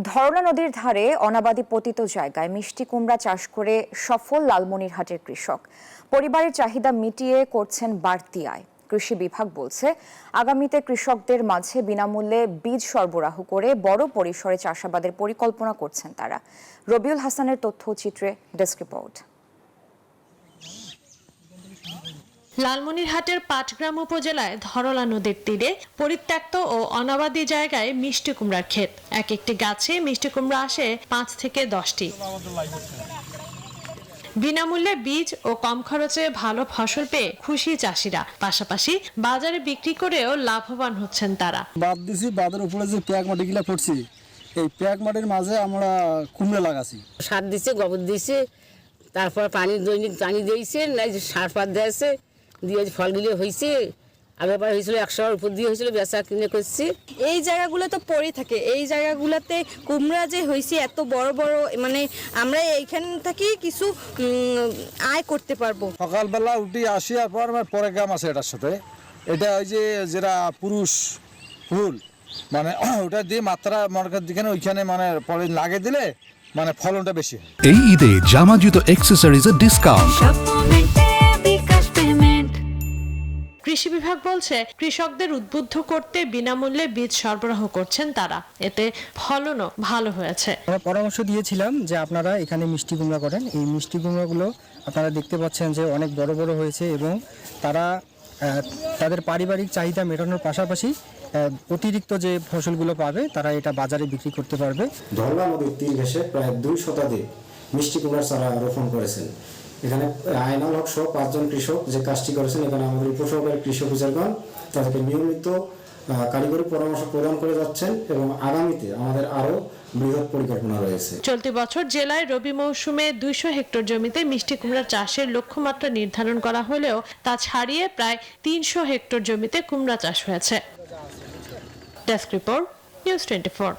ধরলা নদীর ধারে অনাবাদি পতিত জায়গায় মিষ্টি কুমড়া চাষ করে সফল লালমনিরহাটের কৃষক। পরিবারের চাহিদা মিটিয়ে করছেন বাড়তি আয়। কৃষি বিভাগ বলছে, আগামীতে কৃষকদের মাঝে বিনামূল্যে বীজ সরবরাহ করে বড় পরিসরে চাষাবাদের পরিকল্পনা করছেন তারা। রবিউল হাসানের তথ্যচিত্রে ডেস্ক রিপোর্ট। লালমনিরহাটের পাটগ্রাম উপজেলায় ধরলা নদীর তীরে পরিত্যক্ত ও অনাবাদি জায়গায় মিষ্টি কুমড়ার ক্ষেত। এক একটি গাছে মিষ্টি কুমড়া আসে 5 থেকে 10টি। বিনামূল্যে বীজ ও কম খরচে ভালো ফসল পেয়ে খুশি চাষিরা, পাশাপাশি বাজারে বিক্রি করেও লাভবান হচ্ছেন তারা। বাদের উপরে যে প্যাক মাটি গিলা পড়ছি, এই প্যাক মাটির মাঝে আমরা কুমড়া লাগাছি। সার দিছে, গোবর দিছে, তারপর পানি দৈনিক পানি দিয়েছে, সার পাত দিয়েছে, দিয়ে ফলগুলো হয়েছে। আগেবার হয়েছিল 100-এর উপর দিয়ে হয়েছিল, বেচা কিনে করছি। এই জায়গাগুলো তো পড়ে থাকে, এই জায়গাগুলোতে কুমড়া যে হয়েছে এত বড় বড়, মানে আমরা এইখান থেকে কিছু আয় করতে পারবো। সকালবেলা উঠে আসি, আর পরে গাম আছে এটার সাথে। এটা ওই যে যেটা পুরুষ ফুল, মানে ওটা দিয়ে মাত্রা মনে দিকে ওইখানে মানে পরে লাগে দিলে মানে ফলনটা বেশি হয়। এই ঈদে জামা জুতো অ্যাক্সেসরিজের ডিসকাউন্ট। কৃষি বিভাগ বলছে, কৃষকদের উদ্বুদ্ধ করতে বিনামূল্যে বীজ সরবরাহ করছেন তারা। এতে ফলনও ভালো হয়েছে। আমরা পরামর্শ দিয়েছিলাম যে আপনারা এখানে মিষ্টি কুমড়া করেন। এই মিষ্টি কুমড়াগুলো আপনারা দেখতে পাচ্ছেন যে অনেক বড় বড় হয়েছে এবং তারা তাদের পারিবারিক চাহিদা মেটানোর পাশাপাশি অতিরিক্ত যে ফসলগুলো পাবে তারা এটা বাজারে বিক্রি করতে পারবে। ধরলা নদীর তীর ঘেঁষে প্রায় 2 শতাধিক মিষ্টি কুমড়ার চারা রোপণ করেছেন। এখানে আয়নাল হক সহ 5 জন কৃষক যে কাজটি করেছেন। এখানে আমাদের উপসহকারী কৃষি অফিসারগণ তাদেরকে নিয়মিত কারিগরি পরামর্শ প্রদান করে যাচ্ছেন এবং আগামীতে আমাদের আরো বৃহৎ পরিকল্পনা রয়েছে। চলতি বছর জেলায় রবি মৌসুমে 200 হেক্টর জমিতে মিষ্টি কুমড়া চাষের লক্ষ্যমাত্রা নির্ধারণ করা হলেও তা ছাড়িয়ে প্রায় 300 হেক্টর জমিতে কুমড়া চাষ হয়েছে। Desk report, news 24।